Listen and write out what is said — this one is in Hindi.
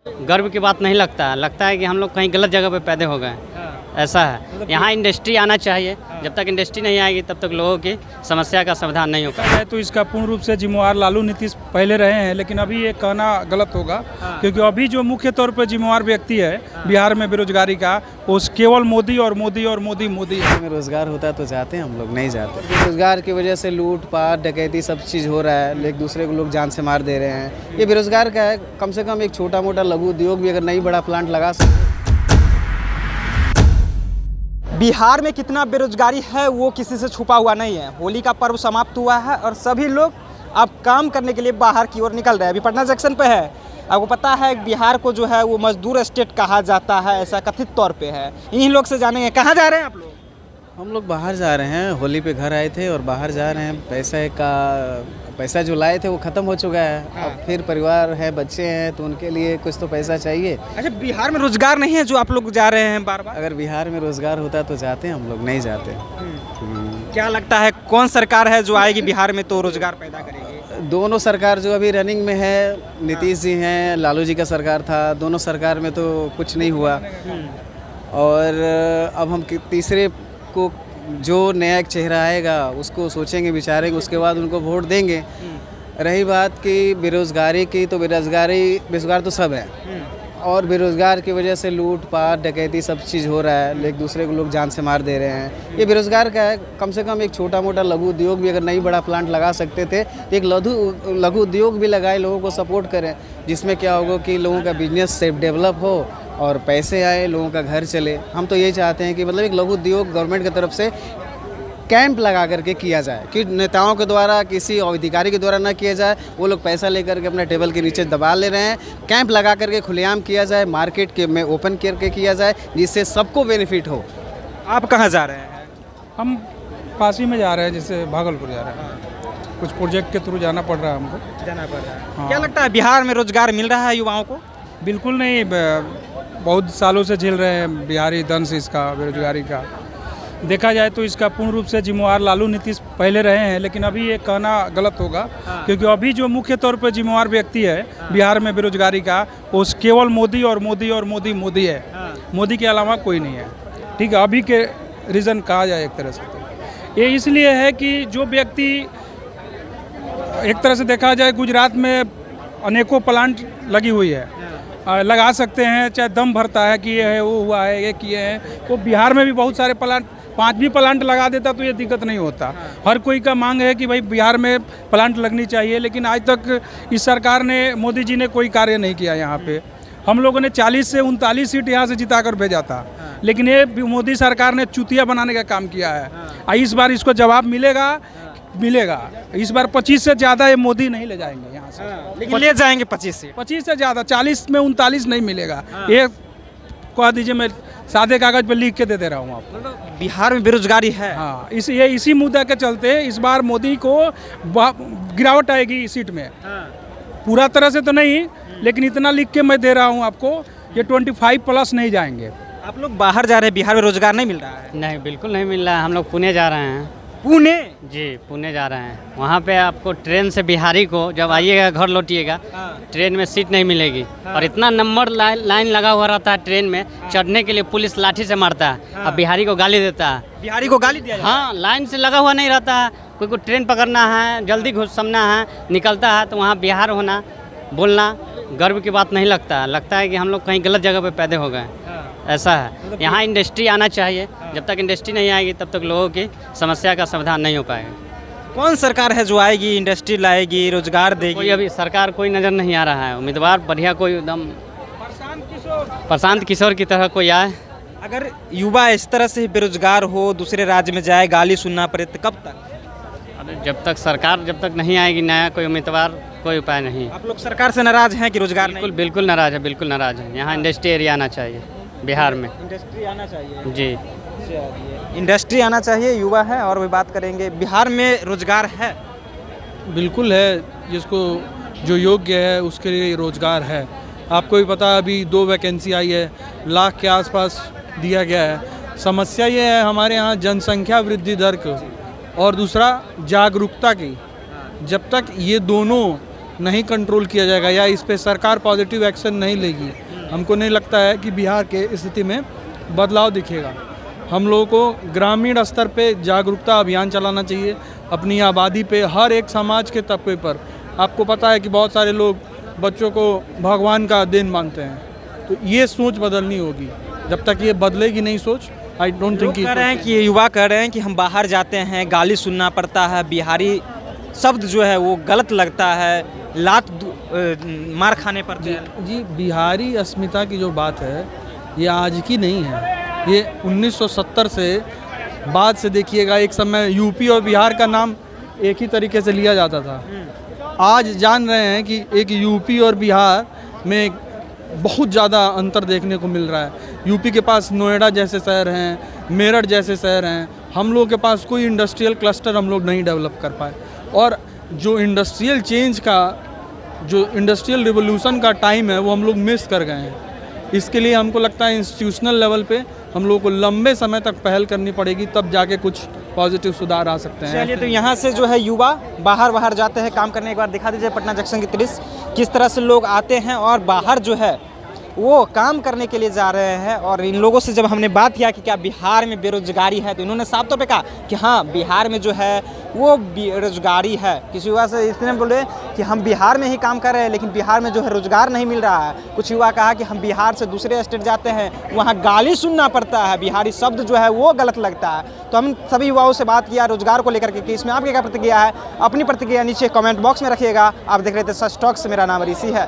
गर्व की बात नहीं लगता है कि हम लोग कहीं गलत जगह पे पैदा हो गए। ऐसा है, यहाँ इंडस्ट्री आना चाहिए। जब तक इंडस्ट्री नहीं आएगी तब तक लोगों की समस्या का समाधान नहीं हो पाएगा। तो इसका पूर्ण रूप से जिम्मेवार लालू नीतीश पहले रहे हैं, लेकिन अभी ये कहना गलत होगा, क्योंकि अभी जो मुख्य तौर पर जिम्मेवार व्यक्ति है बिहार में बेरोजगारी का, वो केवल मोदी और मोदी और मोदी है। में रोजगार होता तो जाते हैं, हम लोग नहीं जाते। बेरोजगार की वजह से लूट पाट डकैती सब चीज़ हो रहा है, एक दूसरे को लोग जान से मार दे रहे हैं। ये बेरोजगार का है। कम से कम एक छोटा मोटा लघु उद्योग भी अगर नहीं बड़ा प्लांट लगा सकते। बिहार में कितना बेरोजगारी है वो किसी से छुपा हुआ नहीं है। होली का पर्व समाप्त हुआ है और सभी लोग अब काम करने के लिए बाहर की ओर निकल रहे हैं। अभी पटना जंक्शन पे है। आपको पता है बिहार को जो है वो मजदूर स्टेट कहा जाता है, ऐसा कथित तौर पे है। इन्हीं लोग से जानेंगे कहाँ जा रहे हैं आप लोग। हम लोग बाहर जा रहे हैं, होली पे घर आए थे और बाहर जा रहे हैं। पैसा जो लाए थे वो ख़त्म हो चुका है। अब फिर परिवार है, बच्चे हैं, तो उनके लिए कुछ तो पैसा चाहिए। अच्छा, बिहार में रोजगार नहीं है जो आप लोग जा रहे हैं बार बार। अगर बिहार में रोजगार होता तो जाते हैं, हम लोग नहीं जाते। क्या लगता है कौन सरकार है जो आएगी बिहार में तो रोजगार पैदा करेगी? दोनों सरकार जो अभी रनिंग में है, नीतीश जी हैं, लालू जी का सरकार था, दोनों सरकार में तो कुछ नहीं हुआ। और अब हम तीसरे को जो नया एक चेहरा आएगा उसको सोचेंगे, विचारेंगे, उसके बाद उनको वोट देंगे। रही बात कि बेरोज़गारी की, तो बेरोज़गार तो सब है, और बेरोज़गार की वजह से लूट पाट डकैती सब चीज़ हो रहा है, एक दूसरे को लोग जान से मार दे रहे हैं। ये बेरोज़गार का है। कम से कम एक छोटा मोटा लघु उद्योग भी अगर नहीं बड़ा प्लांट लगा सकते थे, एक लघु उद्योग भी लगाए, लोगों को सपोर्ट करें, जिसमें क्या होगा कि लोगों का बिजनेस सेफ डेवलप हो और पैसे आए, लोगों का घर चले। हम तो यही चाहते हैं कि मतलब एक लघु उद्योग गवर्नमेंट की तरफ से कैंप लगा करके किया जाए, कि नेताओं के द्वारा, किसी अधिकारी के द्वारा ना किया जाए। वो लोग पैसा लेकर के अपने टेबल के नीचे दबा ले रहे हैं। कैंप लगा करके खुलेआम किया जाए, मार्केट के में ओपन करके किया जाए, जिससे सबको बेनिफिट हो। आप कहाँ जा रहे हैं? हम पास ही में जा रहे हैं, जैसे भागलपुर जा रहे हैं। कुछ प्रोजेक्ट के थ्रू जाना पड़ रहा है हमको। जाना पड़ रहा है। क्या लगता है बिहार में रोजगार मिल रहा है युवाओं को? बिल्कुल नहीं, बहुत सालों से झेल रहे हैं बिहारी दंश इसका, बेरोजगारी का। देखा जाए तो इसका पूर्ण रूप से जिम्मेवार लालू नीतीश पहले रहे हैं, लेकिन अभी ये कहना गलत होगा, क्योंकि अभी जो मुख्य तौर पर जिम्मेवार व्यक्ति है बिहार में बेरोजगारी का, वो केवल मोदी और मोदी है। मोदी के अलावा कोई नहीं है। ठीक है, अभी के रीज़न कहा जाए एक तरह से तो ये इसलिए है कि जो व्यक्ति, एक तरह से देखा जाए गुजरात में अनेकों प्लांट लगी हुई है, लगा सकते हैं, चाहे दम भरता है कि ये है, वो हुआ है, ये किए हैं। वो बिहार में भी बहुत सारे प्लांट, 5 भी प्लांट लगा देता तो ये दिक्कत नहीं होता। हर कोई का मांग है कि भाई बिहार में प्लांट लगनी चाहिए, लेकिन आज तक इस सरकार ने, मोदी जी ने कोई कार्य नहीं किया यहाँ पे। हम लोगों ने 40 से 39 सीट यहाँ से जिता कर भेजा था, लेकिन ये मोदी सरकार ने चूतिया बनाने का काम किया है। इस बार इसको जवाब मिलेगा। इस बार 25 से ज़्यादा ये मोदी नहीं ले जाएंगे यहाँ से। लेकिन ले जाएंगे 25 से ज़्यादा, 40 में 39 नहीं मिलेगा। ये कह दीजिए, मैं सादे कागज पर लिख के दे रहा हूँ आपको। मतलब बिहार में बेरोजगारी है। हाँ, इसी मुद्दा के चलते इस बार मोदी को गिरावट आएगी सीट में। पूरा तरह से तो नहीं, लेकिन इतना लिख के मैं दे रहा हूँ आपको, ये 25+ नहीं जाएंगे। आप लोग बाहर जा रहे हैं, बिहार में रोजगार नहीं मिल रहा है? नहीं, बिल्कुल नहीं मिल रहा है। हम लोग पुणे जा रहे हैं। पुणे? जी, पुणे जा रहे हैं। वहाँ पे आपको ट्रेन से बिहारी को जब आइएगा, घर लौटिएगा, ट्रेन में सीट नहीं मिलेगी। और इतना नंबर लाइन लगा हुआ रहता है ट्रेन में, चढ़ने के लिए पुलिस लाठी से मारता है और बिहारी को गाली देता है। बिहारी को गाली दिया? हाँ, लाइन से लगा हुआ नहीं रहता है। कोई ट्रेन पकड़ना है, जल्दी घुसना है, निकलता है, तो वहाँ बिहार होना, बोलना गर्व की बात नहीं लगता है कि हम लोग कहीं गलत जगह पे पैदा हो गए। ऐसा है, यहाँ इंडस्ट्री आना चाहिए। जब तक इंडस्ट्री नहीं आएगी तब तक लोगों की समस्या का समाधान नहीं हो पाएगा। कौन सरकार है जो आएगी, इंडस्ट्री लाएगी, रोजगार देगी? कोई अभी सरकार कोई नज़र नहीं आ रहा है। उम्मीदवार बढ़िया कोई एकदम प्रशांत किशोर की तरह कोई आए। अगर युवा इस तरह से बेरोजगार हो, दूसरे राज्य में जाए, गाली सुनना पड़े, तो कब तक? जब तक सरकार जब तक नहीं आएगी, नया कोई उम्मीदवार, कोई उपाय नहीं। आप लोग सरकार से नाराज हैं कि रोजगार? बिल्कुल नाराज है, बिल्कुल नाराज है। यहाँ इंडस्ट्री एरिया आना चाहिए बिहार में। इंडस्ट्री आना चाहिए जी, इंडस्ट्री आना चाहिए। युवा है और भी बात करेंगे। बिहार में रोजगार है? बिल्कुल है, जिसको जो योग्य है उसके लिए रोजगार है। आपको भी पता है, अभी 2 वैकेंसी आई है, लाख के आसपास दिया गया है। समस्या ये है हमारे यहाँ जनसंख्या वृद्धि दर को, और दूसरा जागरूकता की। जब तक ये दोनों नहीं कंट्रोल किया जाएगा या इस पे सरकार पॉजिटिव एक्शन नहीं लेगी, हमको नहीं लगता है कि बिहार के स्थिति में बदलाव दिखेगा। हम लोगों को ग्रामीण स्तर पे जागरूकता अभियान चलाना चाहिए, अपनी आबादी पे, हर एक समाज के तबके पर। आपको पता है कि बहुत सारे लोग बच्चों को भगवान का देन मानते हैं, तो ये सोच बदलनी होगी। जब तक ये बदलेगी नहीं सोच, आई डोंट थिंक कह रहे हैं कि युवा कह रहे हैं कि हम बाहर जाते हैं, गाली सुनना पड़ता है, बिहारी शब्द जो है वो गलत लगता है, मार खाने पड़ते हैं। जी, बिहारी अस्मिता की जो बात है ये आज की नहीं है, ये 1970 से बाद से देखिएगा। एक समय यूपी और बिहार का नाम एक ही तरीके से लिया जाता था। आज जान रहे हैं कि एक यूपी और बिहार में बहुत ज़्यादा अंतर देखने को मिल रहा है। यूपी के पास नोएडा जैसे शहर हैं, मेरठ जैसे शहर हैं, हम लोग के पास कोई इंडस्ट्रियल क्लस्टर हम लोग नहीं डेवलप कर पाए। और जो इंडस्ट्रियल चेंज का, जो इंडस्ट्रियल रिवोल्यूशन का टाइम है वो हम लोग मिस कर गए हैं। इसके लिए हमको लगता है इंस्टीट्यूशनल लेवल पे हम लोगों को लंबे समय तक पहल करनी पड़ेगी, तब जाके कुछ पॉजिटिव सुधार आ सकते हैं। चलिए, तो यहाँ से जो है युवा बाहर जाते हैं काम करने। एक बार दिखा दीजिए पटना जंक्शन की दृश्य, किस तरह से लोग आते हैं और बाहर जो है वो काम करने के लिए जा रहे हैं। और इन लोगों से जब हमने बात किया कि क्या बिहार में बेरोजगारी है, तो इन्होंने साफ तौर पे कहा कि हाँ, बिहार में जो है वो बेरोजगारी है। किसी युवा से इसने बोले कि हम बिहार में ही काम कर रहे हैं लेकिन बिहार में जो है रोजगार नहीं मिल रहा है। कुछ युवा कहा कि हम बिहार से दूसरे स्टेट जाते हैं, वहाँ गाली सुनना पड़ता है, बिहारी शब्द जो है वो गलत लगता है। तो हम सभी युवाओं से बात किया रोजगार को लेकर के कि इसमें आपकी क्या प्रतिक्रिया है। अपनी प्रतिक्रिया नीचे कमेंट बॉक्स में रखिएगा। आप देख रहे थे सच टॉक्स, मेरा नाम ऋषि है।